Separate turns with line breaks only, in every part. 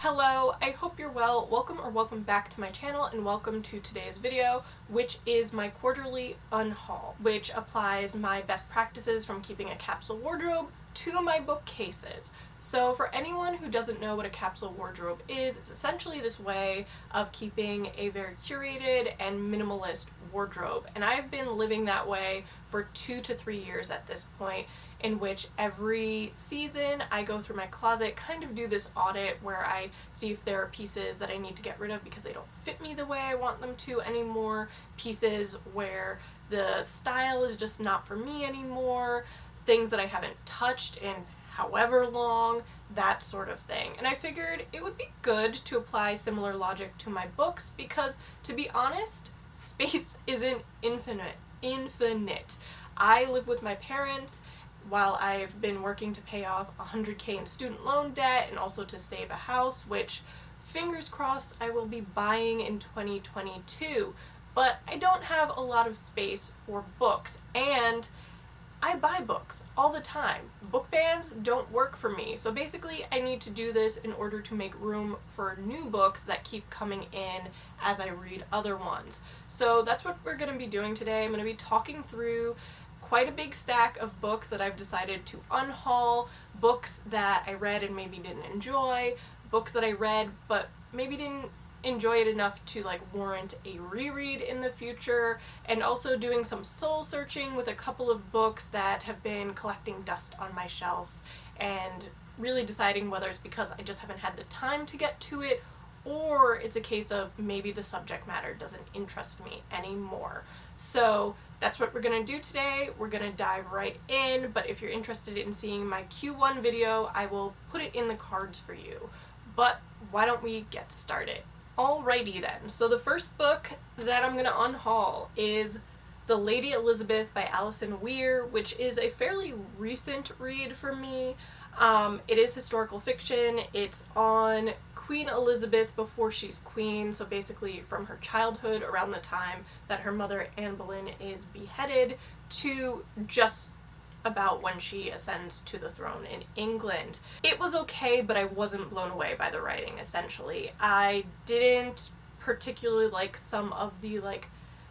Hello, I hope you're well. Welcome back to my channel and welcome to today's video, which is my quarterly unhaul, which applies my best practices from keeping a capsule wardrobe to my bookcases. So for anyone who doesn't know what a capsule wardrobe is, it's essentially this way of keeping a very curated and minimalist wardrobe. And I've been living that way for 2 to 3 years at this point, in which every season I go through my closet, kind of do this audit where I see if there are pieces that I need to get rid of because they don't fit me the way I want them to anymore, pieces where the style is just not for me anymore, things that I haven't touched in however long, that sort of thing. And I figured it would be good to apply similar logic to my books because, to be honest, space isn't infinite. I live with my parents while I've been working to pay off $100K in student loan debt and also to save a house, which, fingers crossed, I will be buying in 2022. But I don't have a lot of space for books, and I buy books all the time. Book bans don't work for me, so basically I need to do this in order to make room for new books that keep coming in as I read other ones. So that's what we're going to be doing today. I'm going to be talking through quite a big stack of books that I've decided to unhaul, books that I read and maybe didn't enjoy, books that I read but maybe didn't enjoy it enough to warrant a reread in the future, and also doing some soul searching with a couple of books that have been collecting dust on my shelf and really deciding whether it's because I just haven't had the time to get to it or it's a case of maybe the subject matter doesn't interest me anymore. So that's what we're going to do today. We're going to dive right in, but if you're interested in seeing my Q1 video, I will put it in the cards for you. But why don't we get started? Alrighty then, so the first book that I'm going to unhaul is The Lady Elizabeth by Alison Weir, which is a fairly recent read for me. It is historical fiction. It's on Queen Elizabeth before she's queen, so basically from her childhood around the time that her mother Anne Boleyn is beheaded to just about when she ascends to the throne in England. It was okay, but I wasn't blown away by the writing, essentially. I didn't particularly like some of the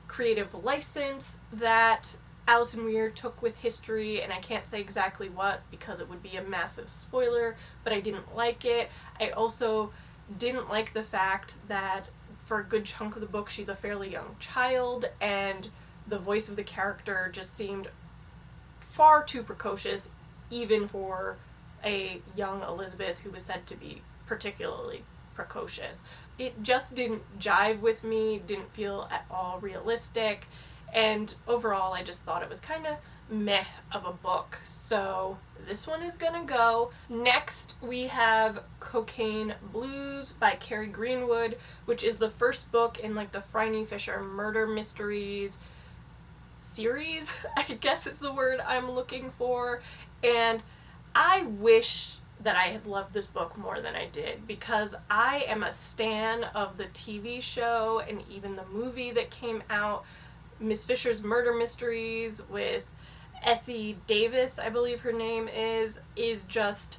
creative license that Alison Weir took with history, and I can't say exactly what because it would be a massive spoiler, but I didn't like it. I also didn't like the fact that for a good chunk of the book she's a fairly young child, and the voice of the character just seemed far too precocious, even for a young Elizabeth who was said to be particularly precocious. It just didn't jive with me, didn't feel at all realistic, and overall I just thought it was kind of meh of a book. So this one is gonna go. Next we have Cocaine Blues by Carrie Greenwood, which is the first book in the Phryne Fisher murder mysteries series, I guess is the word I'm looking for, and I wish that I had loved this book more than I did because I am a stan of the TV show and even the movie that came out, Miss Fisher's Murder Mysteries with Essie Davis, I believe her name is just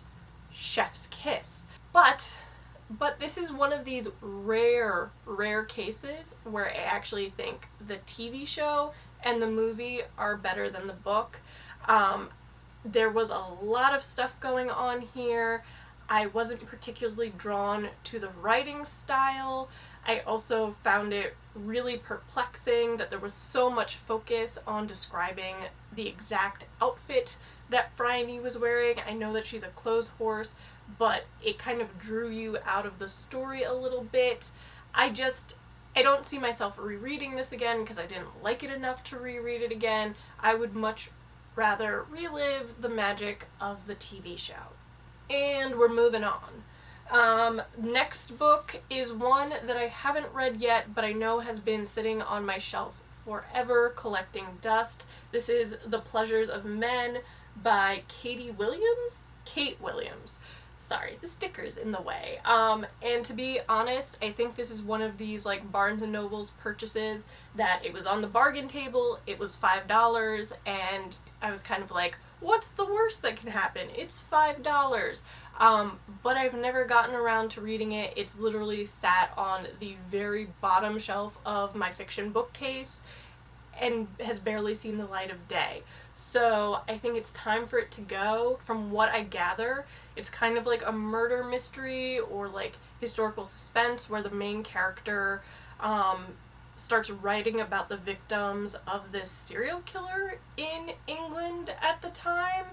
chef's kiss. But this is one of these rare cases where I actually think the TV show and the movie are better than the book. There was a lot of stuff going on here. I wasn't particularly drawn to the writing style. I also found it really perplexing that there was so much focus on describing the exact outfit that Phryne was wearing. I know that she's a clothes horse, but it kind of drew you out of the story a little bit. I don't see myself rereading this again because I didn't like it enough to reread it again. I would much rather relive the magic of the TV show. And we're moving on. Next book is one that I haven't read yet, but I know has been sitting on my shelf forever collecting dust. This is The Pleasures of Men by Kate Williams. Sorry, the sticker's in the way. And to be honest, I think this is one of these Barnes & Noble's purchases that it was on the bargain table, it was $5, and I was kind of like, what's the worst that can happen? It's $5. but I've never gotten around to reading it. It's literally sat on the very bottom shelf of my fiction bookcase and has barely seen the light of day. So I think it's time for it to go. From what I gather, it's kind of like a murder mystery or like historical suspense where the main character starts writing about the victims of this serial killer in England at the time.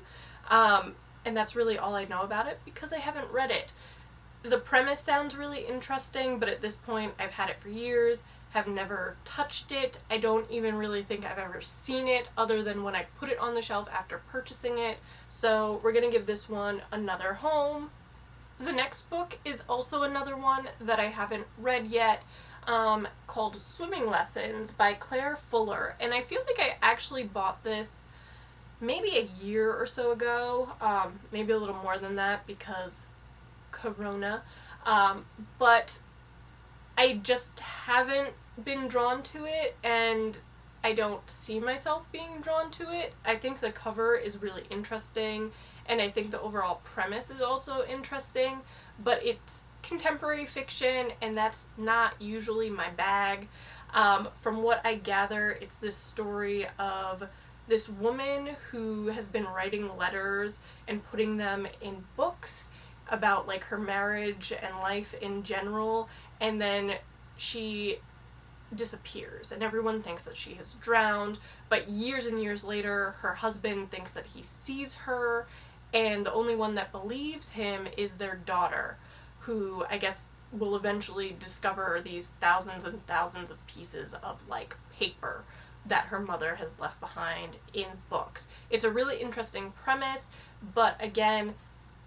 And that's really all I know about it because I haven't read it. The premise sounds really interesting, but at this point I've had it for years, have never touched it. I don't even really think I've ever seen it other than when I put it on the shelf after purchasing it. So we're gonna give this one another home. The next book is also another one that I haven't read yet, called Swimming Lessons by Claire Fuller. And I feel like I actually bought this maybe a year or so ago, maybe a little more than that because Corona, but I just haven't been drawn to it, and I don't see myself being drawn to it. I think the cover is really interesting, and I think the overall premise is also interesting, but it's contemporary fiction, and that's not usually my bag. From what I gather, it's this story of this woman who has been writing letters and putting them in books about like her marriage and life in general, and then she disappears and everyone thinks that she has drowned, but years and years later her husband thinks that he sees her, and the only one that believes him is their daughter, who I guess will eventually discover these thousands and thousands of pieces of like paper that her mother has left behind in books. It's a really interesting premise, but again,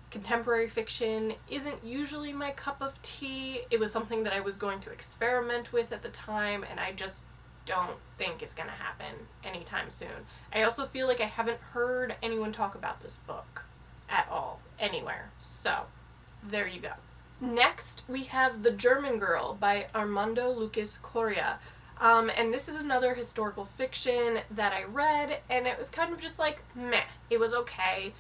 contemporary fiction isn't usually my cup of tea. It was something that I was going to experiment with at the time, and I just don't think it's gonna happen anytime soon. I also feel like I haven't heard anyone talk about this book at all, anywhere. So, there you go. Next, we have The German Girl by Armando Lucas Coria. And this is another historical fiction that I read, and it was kind of just like, meh. It was okay.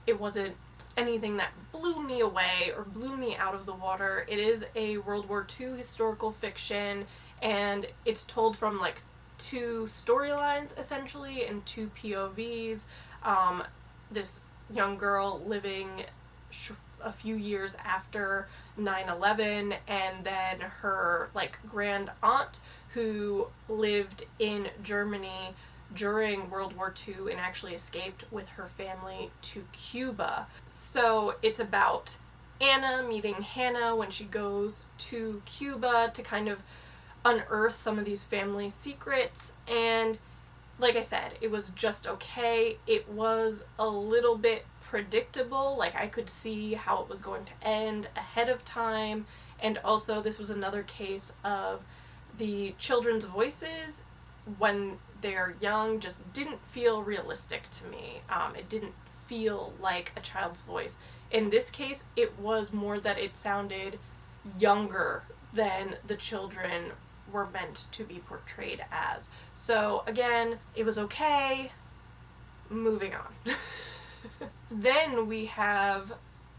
It wasn't anything that blew me away or blew me out of the water. It is a World War II historical fiction, and it's told from like two storylines essentially and two POVs. This young girl living a few years after 9/11, and then her like grand aunt who lived in Germany during World War II and actually escaped with her family to Cuba. So it's about Anna meeting Hannah when she goes to Cuba to kind of unearth some of these family secrets, and like I said, it was just okay. It was a little bit predictable, like I could see how it was going to end ahead of time, and also this was another case of the children's voices when they're young just didn't feel realistic to me. It didn't feel like a child's voice. In this case, it was more that it sounded younger than the children were meant to be portrayed as. So again, it was okay. Moving on. Then we have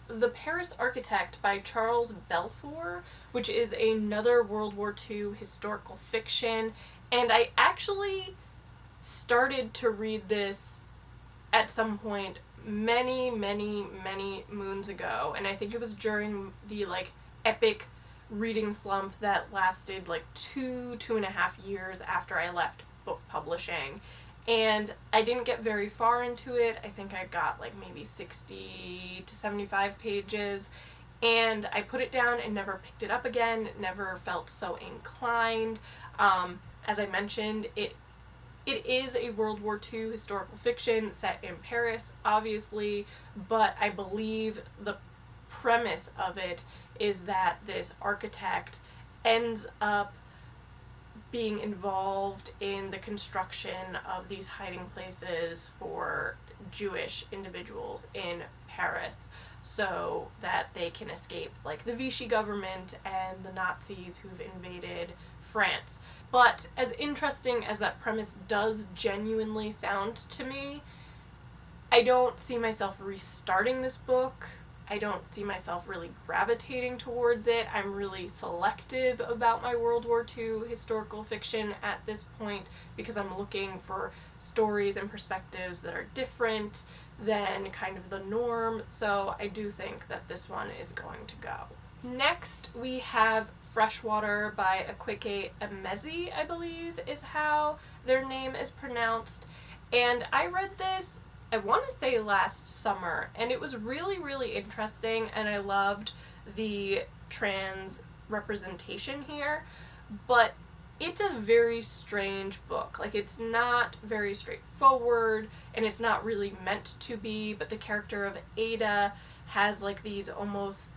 The Paris Architect by Charles Belfour, which is another World War II historical fiction, and I actually started to read this at some point many moons ago, and I think it was during the like epic reading slump that lasted like 2.5 years after I left book publishing. And I didn't get very far into it. I think I got like maybe 60 to 75 pages, and I put it down and never picked it up again, never felt so inclined. As I mentioned, it is a World War II historical fiction set in Paris, obviously, but I believe the premise of it is that this architect ends up being involved in the construction of these hiding places for Jewish individuals in Paris so that they can escape like the Vichy government and the Nazis who've invaded France. But as interesting as that premise does genuinely sound to me, I don't see myself restarting this book I don't see myself really gravitating towards it. I'm really selective about my World War II historical fiction at this point because I'm looking for stories and perspectives that are different than kind of the norm, so I do think that this one is going to go. Next, we have Freshwater by Akwaeke Emezi, I believe is how their name is pronounced. And I read this, I want to say last summer, and it was really, really interesting, and I loved the trans representation here, but it's a very strange book. Like, it's not very straightforward, and it's not really meant to be, but the character of Ada has like these almost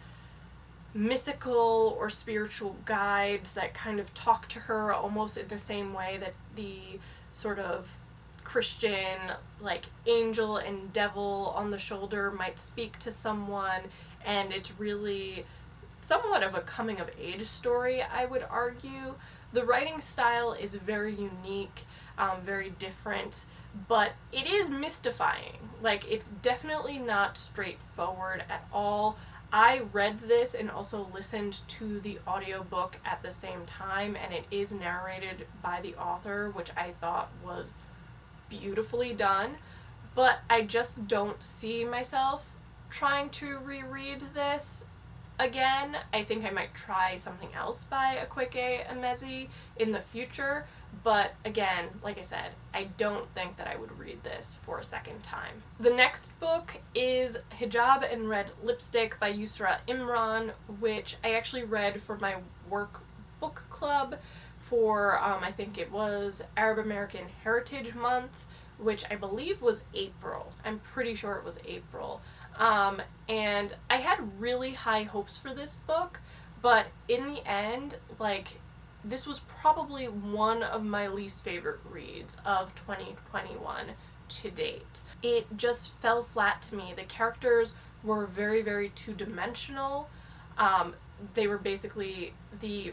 mythical or spiritual guides that kind of talk to her almost in the same way that the sort of Christian like angel and devil on the shoulder might speak to someone, and it's really somewhat of a coming of age story, I would argue. The writing style is very unique, very different, but it is mystifying. Like, it's definitely not straightforward at all. I read this and also listened to the audiobook at the same time, and it is narrated by the author, which I thought was beautifully done, but I just don't see myself trying to reread this again. I think I might try something else by Akwaeke Emezi in the future, but again, like I said, I don't think that I would read this for a second time. The next book is Hijab Red Lipstick by Yousra Imran, which I actually read for my work book club for, I think it was Arab American Heritage Month, which I believe was April. I'm pretty sure it was April. And I had really high hopes for this book, but in the end, like, this was probably one of my least favorite reads of 2021 to date. It just fell flat to me. The characters were very, very two-dimensional. They were basically the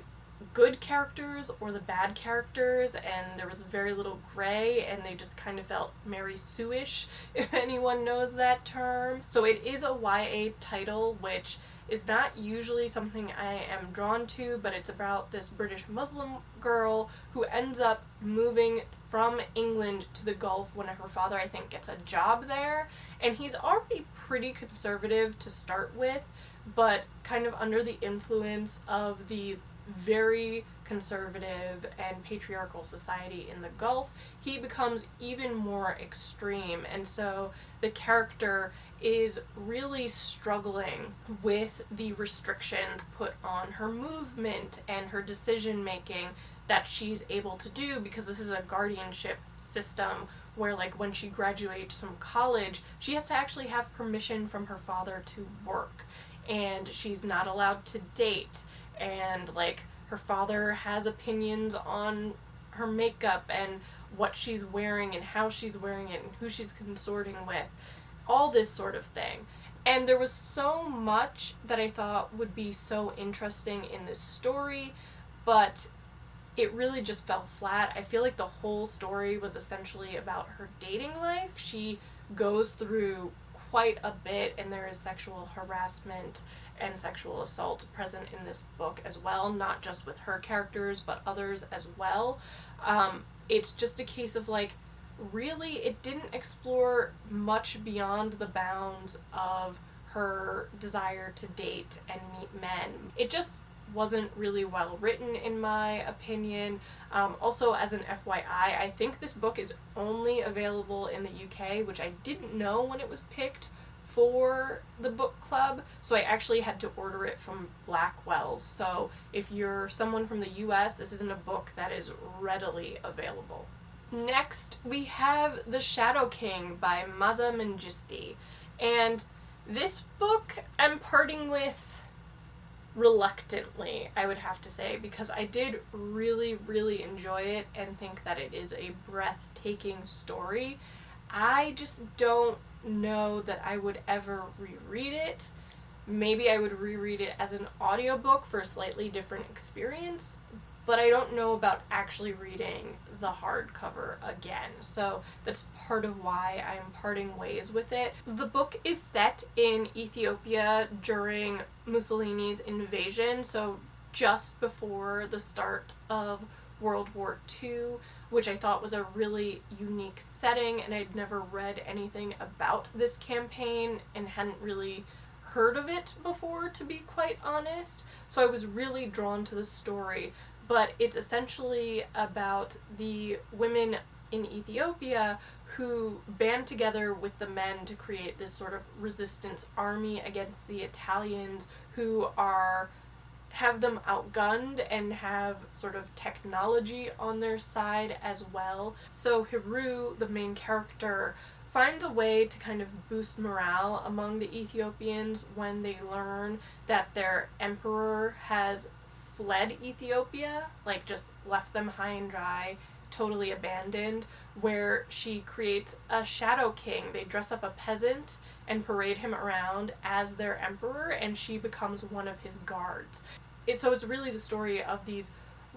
good characters or the bad characters, and there was very little gray, and they just kind of felt Mary Sue-ish, if anyone knows that term. So it is a YA title, which is not usually something I am drawn to, but it's about this British Muslim girl who ends up moving from England to the Gulf when her father, I think, gets a job there, and he's already pretty conservative to start with, but kind of under the influence of the very conservative and patriarchal society in the Gulf, he becomes even more extreme, and so the character is really struggling with the restrictions put on her movement and her decision making that she's able to do, because this is a guardianship system where, like, when she graduates from college, she has to actually have permission from her father to work, and she's not allowed to date, and like her father has opinions on her makeup and what she's wearing and how she's wearing it and who she's consorting with, all this sort of thing. And there was so much that I thought would be so interesting in this story, but it really just fell flat. I feel like the whole story was essentially about her dating life. She goes through quite a bit, and there is sexual harassment and sexual assault present in this book as well, not just with her characters, but others as well. It's just a case of, like, really, it didn't explore much beyond the bounds of her desire to date and meet men. It just wasn't really well written, in my opinion. Also, as an FYI, I think this book is only available in the UK, which I didn't know when it was picked for the book club, so I actually had to order it from Blackwell's. So if you're someone from the US, this isn't a book that is readily available. Next, we have The Shadow King by Maza Mengistu, and this book I'm parting with reluctantly, I would have to say, because I did really, really enjoy it and think that it is a breathtaking story. I just don't know that I would ever reread it. Maybe I would reread it as an audiobook for a slightly different experience, but I don't know about actually reading the hardcover again. So that's part of why I'm parting ways with it. The book is set in Ethiopia during Mussolini's invasion, so just before the start of World War II, which I thought was a really unique setting, and I'd never read anything about this campaign and hadn't really heard of it before, to be quite honest. So I was really drawn to the story, but it's essentially about the women in Ethiopia who band together with the men to create this sort of resistance army against the Italians, who have them outgunned and have sort of technology on their side as well. So Hiru, the main character, finds a way to kind of boost morale among the Ethiopians when they learn that their emperor has fled Ethiopia, like just left them high and dry, totally abandoned, where she creates a shadow king. They dress up a peasant and parade him around as their emperor, and she becomes one of his guards. So it's really the story of these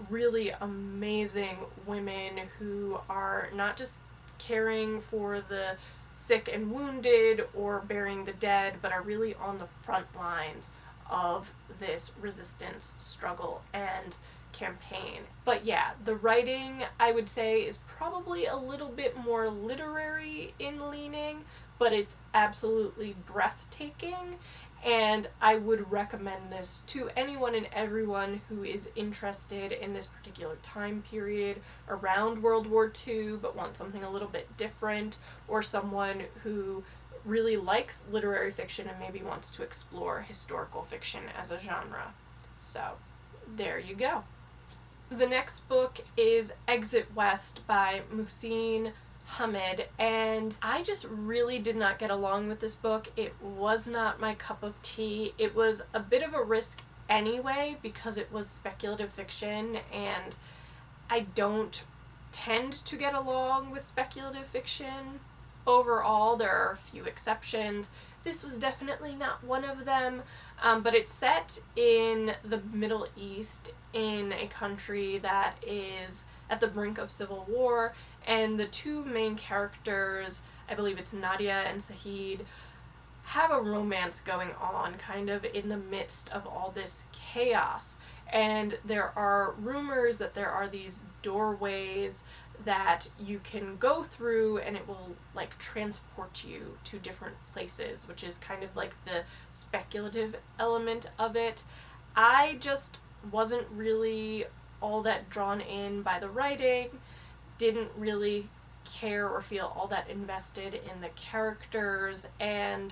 really amazing women who are not just caring for the sick and wounded or burying the dead, but are really on the front lines of this resistance struggle and campaign. But yeah, the writing, I would say, is probably a little bit more literary in leaning, but it's absolutely breathtaking, and I would recommend this to anyone and everyone who is interested in this particular time period around World War II but wants something a little bit different, or someone who really likes literary fiction and maybe wants to explore historical fiction as a genre. So there you go. The next book is Exit West by Muhsin Hamid, and I just really did not get along with this book. It was not my cup of tea. It was a bit of a risk anyway because it was speculative fiction, and I don't tend to get along with speculative fiction. Overall, there are a few exceptions. This was definitely not one of them, but it's set in the Middle East in a country that is at the brink of civil war, and the two main characters, I believe it's Nadia and Sahid, have a romance going on kind of in the midst of all this chaos. And there are rumors that there are these doorways that you can go through and it will like transport you to different places, which is kind of like the speculative element of it. I just wasn't really all that drawn in by the writing, didn't really care or feel all that invested in the characters, and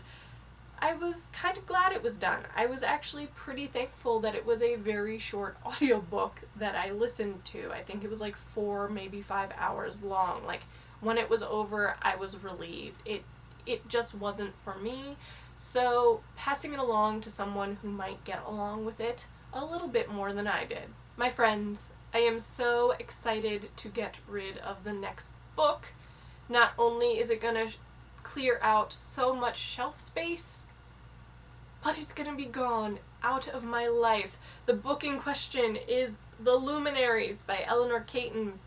I was kind of glad it was done. I was actually pretty thankful that it was a very short audiobook that I listened to. I think it was like 4, maybe 5 hours long. Like, when it was over, I was relieved. It just wasn't for me. So, passing it along to someone who might get along with it a little bit more than I did. My friends, I am so excited to get rid of the next book. Not only is it gonna clear out so much shelf space, but it's gonna be gone out of my life. The book in question is The Luminaries by Eleanor Caton,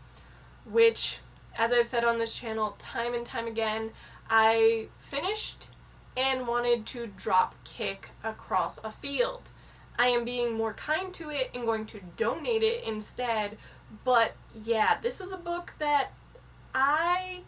which, as I've said on this channel time and time again, I finished and wanted to drop kick across a field. I am being more kind to it and going to donate it instead, but yeah, this was a book that I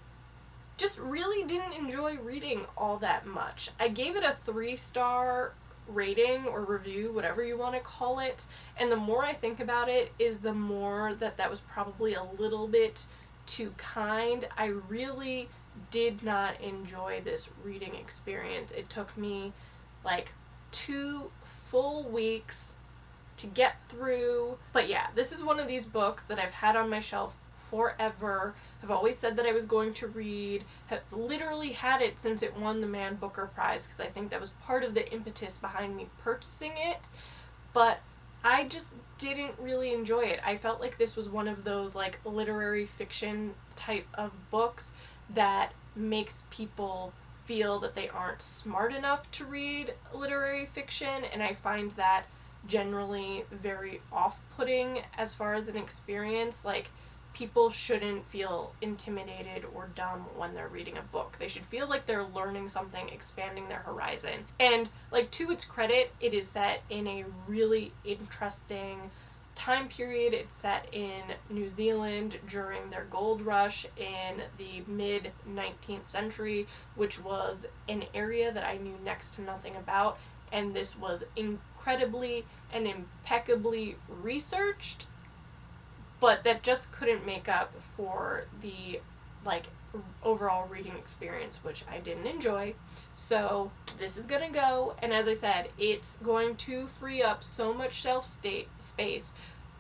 just really didn't enjoy reading all that much. I gave it a 3-star rating or review, whatever you want to call it, and the more I think about it is the more that was probably a little bit too kind. I really did not enjoy this reading experience. It took me like 2 full weeks to get through. But yeah, this is one of these books that I've had on my shelf forever. I've always said that I was going to read, have literally had it since it won the Man Booker Prize, because I think that was part of the impetus behind me purchasing it, but I just didn't really enjoy it. I felt like this was one of those like literary fiction type of books that makes people feel that they aren't smart enough to read literary fiction, and I find that generally very off-putting as far as an experience. Like, people shouldn't feel intimidated or dumb when they're reading a book. They should feel like they're learning something, expanding their horizon. And, like, to its credit, it is set in a really interesting time period. It's set in New Zealand during their gold rush in the mid-19th century, which was an area that I knew next to nothing about, and this was incredibly and impeccably researched, but that just couldn't make up for the, like, overall reading experience, which I didn't enjoy. So this is gonna go, and as I said, it's going to free up so much shelf space.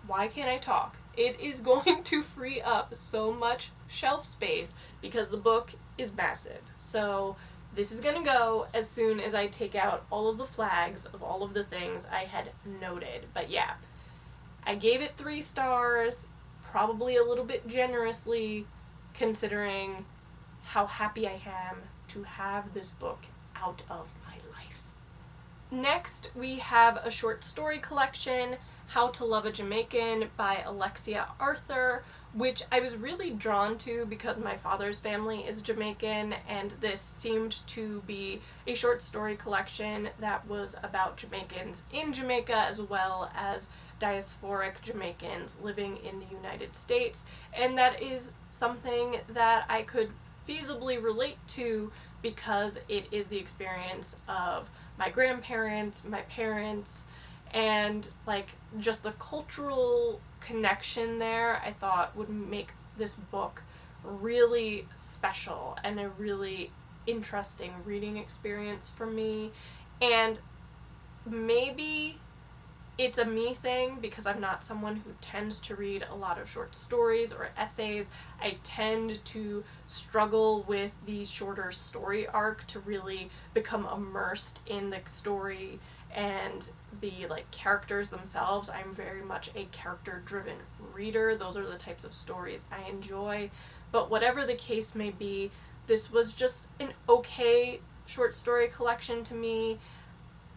Why can't I talk? It is going to free up so much shelf space because the book is massive. So this is gonna go as soon as I take out all of the flags of all of the things I had noted. But yeah, I gave it 3 stars, probably a little bit generously, considering how happy I am to have this book out of my life. Next, we have a short story collection, How to Love a Jamaican by Alexia Arthur, which I was really drawn to because my father's family is Jamaican, and this seemed to be a short story collection that was about Jamaicans in Jamaica as well as diasporic Jamaicans living in the United States, and that is something that I could feasibly relate to because it is the experience of my grandparents, my parents, and, like, just the cultural connection there I thought would make this book really special and a really interesting reading experience for me. And maybe it's a me thing because I'm not someone who tends to read a lot of short stories or essays. I tend to struggle with the shorter story arc to really become immersed in the story and the, like, characters themselves. I'm very much a character-driven reader. Those are the types of stories I enjoy. But whatever the case may be, this was just an okay short story collection to me.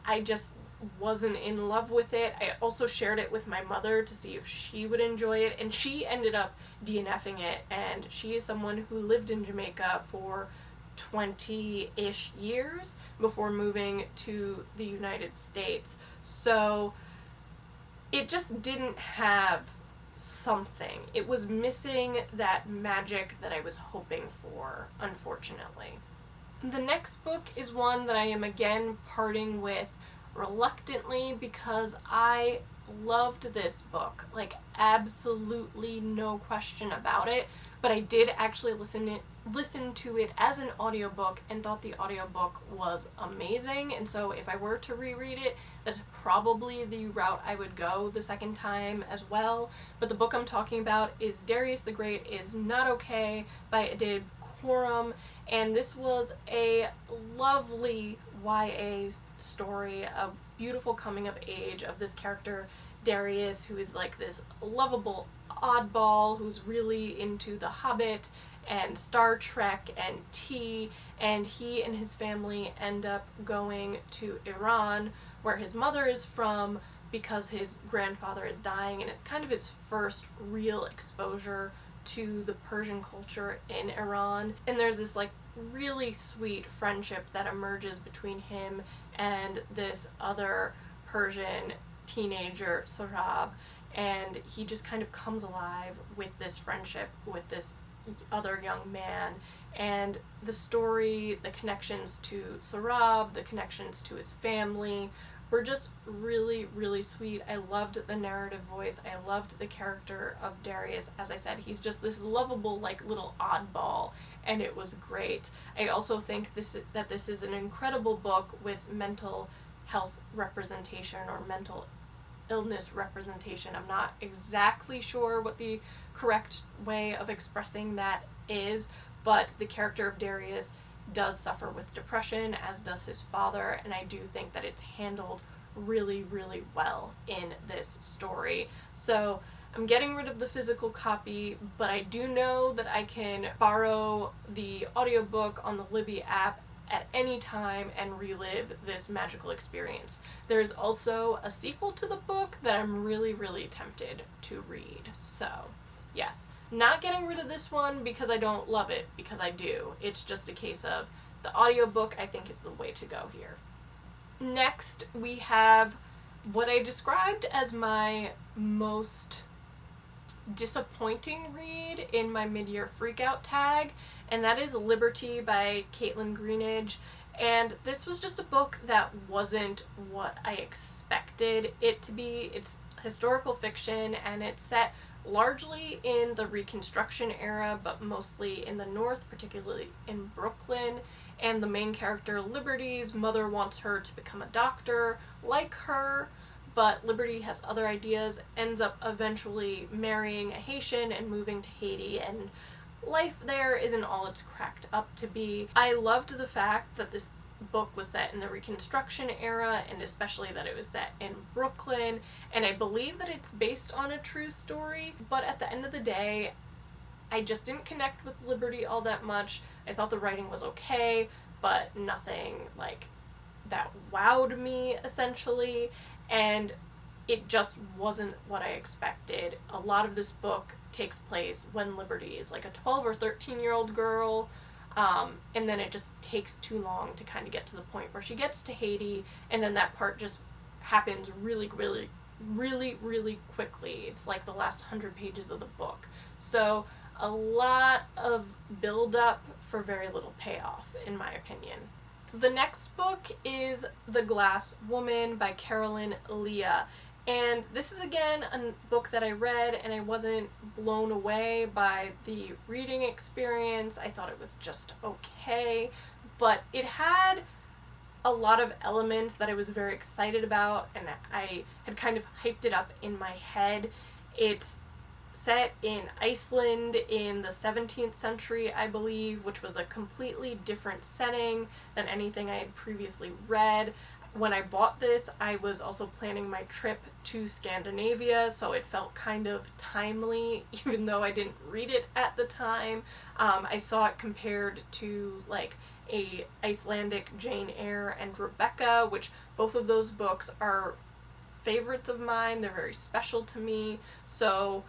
I just wasn't in love with it. I also shared it with my mother to see if she would enjoy it, and she ended up DNFing it, and she is someone who lived in Jamaica for 20-ish years before moving to the United States. So it just didn't have something. It was missing that magic that I was hoping for, unfortunately. The next book is one that I am again parting with reluctantly because I loved this book, like, absolutely no question about it, but I did actually listen to it as an audiobook and thought the audiobook was amazing, and so if I were to reread it, that's probably the route I would go the second time as well. But the book I'm talking about is Darius the Great is Not Okay by Adib Khorram, and this was a lovely YA story, a beautiful coming of age of this character Darius, who is like this lovable oddball who's really into The Hobbit and Star Trek and tea, and he and his family end up going to Iran, where his mother is from, because his grandfather is dying, and it's kind of his first real exposure to the Persian culture in Iran. And there's this, like, really sweet friendship that emerges between him and this other Persian teenager, Sohrab, and he just kind of comes alive with this friendship with this other young man. And the story, the connections to Sohrab, the connections to his family were just really, really sweet. I loved the narrative voice. I loved the character of Darius. As I said, he's just this lovable, like, little oddball, and it was great. I also think that this is an incredible book with mental health representation or mental illness representation. I'm not exactly sure what the correct way of expressing that is, but the character of Darius does suffer with depression, as does his father, and I do think that it's handled really, really well in this story. So I'm getting rid of the physical copy, but I do know that I can borrow the audiobook on the Libby app at any time and relive this magical experience. There's also a sequel to the book that I'm really, really tempted to read. So, yes, not getting rid of this one because I don't love it, because I do. It's just a case of the audiobook, I think, is the way to go here. Next, we have what I described as my most disappointing read in my mid-year freakout tag, and that is Liberty by Caitlin Greenidge. And this was just a book that wasn't what I expected it to be. It's historical fiction, and it's set largely in the Reconstruction era, but mostly in the North, particularly in Brooklyn. And the main character, Liberty's mother, wants her to become a doctor like her, but Liberty has other ideas, ends up eventually marrying a Haitian and moving to Haiti, and life there isn't all it's cracked up to be. I loved the fact that this book was set in the Reconstruction era, and especially that it was set in Brooklyn, and I believe that it's based on a true story, but at the end of the day, I just didn't connect with Liberty all that much. I thought the writing was okay, but nothing like that wowed me, essentially, and it just wasn't what I expected. A lot of this book takes place when Liberty is like a 12 or 13-year-old girl, and then it just takes too long to kind of get to the point where she gets to Haiti, and then that part just happens really, really, really, really quickly. It's like the last 100 pages of the book. So a lot of build-up for very little payoff, in my opinion. The next book is The Glass Woman by Carolyn Leah. And this is, again, a book that I read, and I wasn't blown away by the reading experience. I thought it was just okay, but it had a lot of elements that I was very excited about, and I had kind of hyped it up in my head. It's set in Iceland in the 17th century, I believe, which was a completely different setting than anything I had previously read. When I bought this, I was also planning my trip to Scandinavia, so it felt kind of timely, even though I didn't read it at the time. I saw it compared to like a Icelandic Jane Eyre and Rebecca, which both of those books are favorites of mine. They're very special to me, so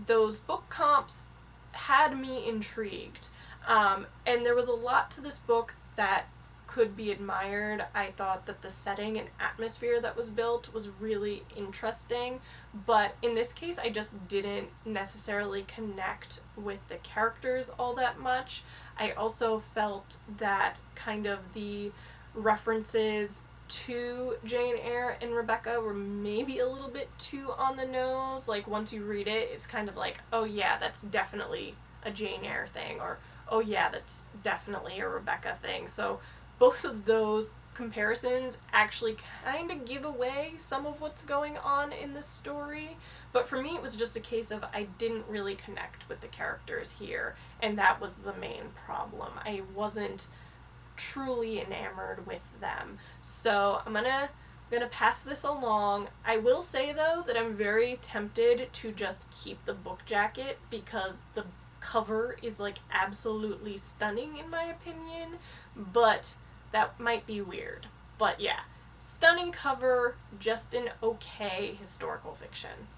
those book comps had me intrigued. And there was a lot to this book that could be admired. I thought that the setting and atmosphere that was built was really interesting, but in this case I just didn't necessarily connect with the characters all that much. I also felt that kind of the references to Jane Eyre and Rebecca were maybe a little bit too on the nose. Like, once you read it, it's kind of like, oh yeah, that's definitely a Jane Eyre thing, or oh yeah, that's definitely a Rebecca thing. So both of those comparisons actually kind of give away some of what's going on in this story, but for me it was just a case of I didn't really connect with the characters here, and that was the main problem. I wasn't truly enamored with them. So I'm gonna pass this along. I will say though that I'm very tempted to just keep the book jacket because the cover is like absolutely stunning in my opinion, but that might be weird. But yeah, stunning cover, just an okay historical fiction.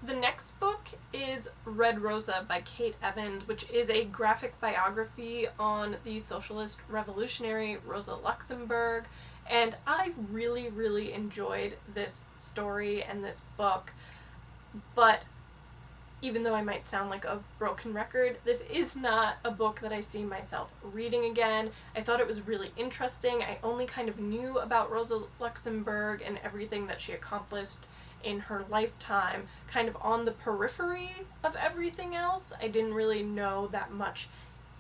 The next book is Red Rosa by Kate Evans, which is a graphic biography on the socialist revolutionary Rosa Luxemburg, and I really, really enjoyed this story and this book, but even though I might sound like a broken record, this is not a book that I see myself reading again. I thought it was really interesting. I only kind of knew about Rosa Luxemburg and everything that she accomplished in her lifetime, kind of on the periphery of everything else. I didn't really know that much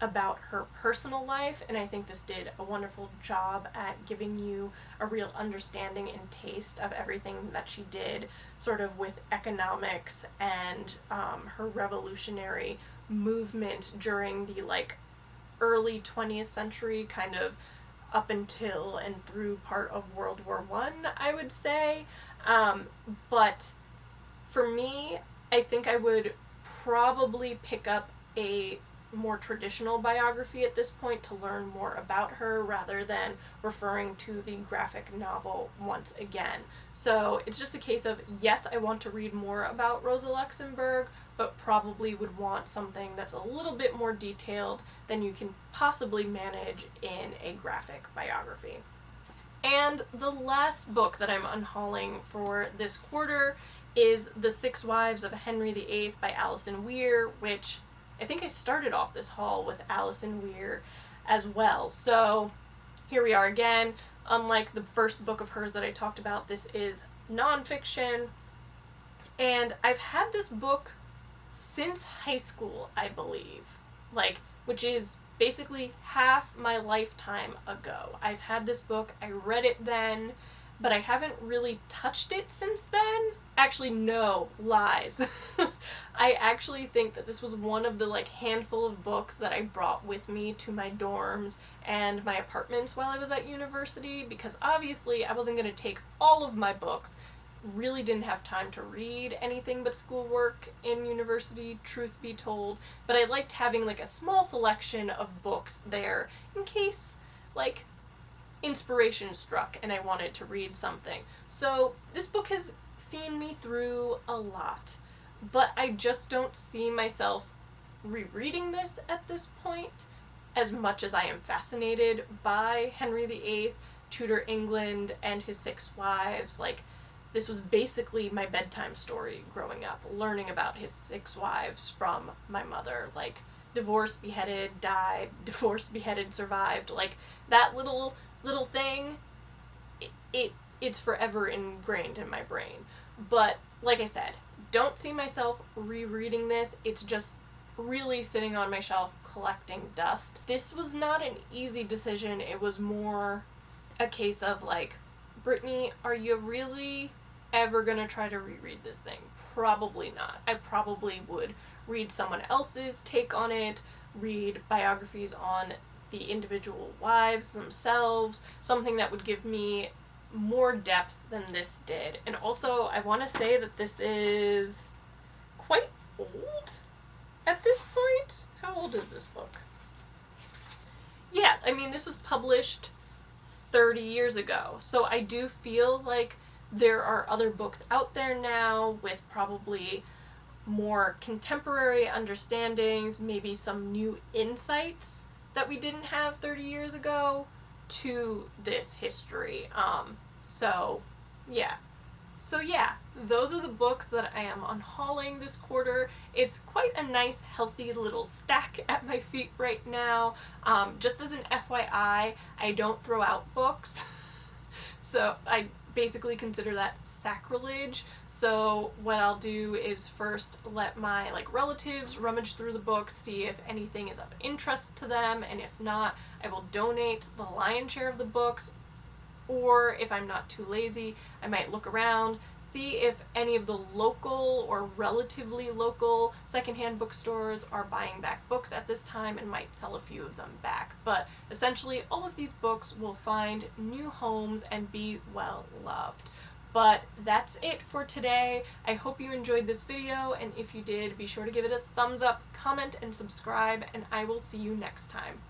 about her personal life, and I think this did a wonderful job at giving you a real understanding and taste of everything that she did, sort of with economics and her revolutionary movement during the like early 20th century, kind of up until and through part of World War I would say. But for me, I think I would probably pick up a more traditional biography at this point to learn more about her rather than referring to the graphic novel once again. So it's just a case of, yes, I want to read more about Rosa Luxemburg, but probably would want something that's a little bit more detailed than you can possibly manage in a graphic biography. And the last book that I'm unhauling for this quarter is The Six Wives of Henry VIII by Alison Weir, which I think I started off this haul with Alison Weir as well. So here we are again. Unlike the first book of hers that I talked about, this is nonfiction. And I've had this book since high school, I believe. Which is basically half my lifetime ago. I've had this book, I read it then, but I haven't really touched it since then. Actually, no, lies. I actually think that this was one of the handful of books that I brought with me to my dorms and my apartments while I was at university, because obviously I wasn't going to take all of my books. Really didn't have time to read anything but schoolwork in university, truth be told, but I liked having a small selection of books there in case inspiration struck and I wanted to read something. So this book has seen me through a lot, but I just don't see myself rereading this at this point as much as I am fascinated by Henry VIII, Tudor England, and his six wives. This was basically my bedtime story growing up, learning about his six wives from my mother. Divorced, beheaded, died, divorced, beheaded, survived. That little thing, it's forever ingrained in my brain. But like I said, don't see myself rereading this. It's just really sitting on my shelf collecting dust. This was not an easy decision. It was more a case of Brittany, are you really ever gonna try to reread this thing? Probably not. I probably would read someone else's take on it, read biographies on the individual wives themselves, something that would give me more depth than this did. And also, I want to say that this is quite old at this point. How old is this book? Yeah, I mean, this was published 30 years ago, so I do feel like there are other books out there now with probably more contemporary understandings, maybe some new insights that we didn't have 30 years ago to this history. So yeah, those are the books that I am unhauling this quarter. It's quite a nice, healthy little stack at my feet right now. Just as an FYI, I don't throw out books. So I basically consider that sacrilege. So what I'll do is first let my relatives rummage through the books, see if anything is of interest to them, and if not, I will donate the lion's share of the books. Or if I'm not too lazy, I might look around, see if any of the local or relatively local secondhand bookstores are buying back books at this time and might sell a few of them back. But essentially, all of these books will find new homes and be well loved. But that's it for today. I hope you enjoyed this video, and if you did, be sure to give it a thumbs up, comment, and subscribe, and I will see you next time.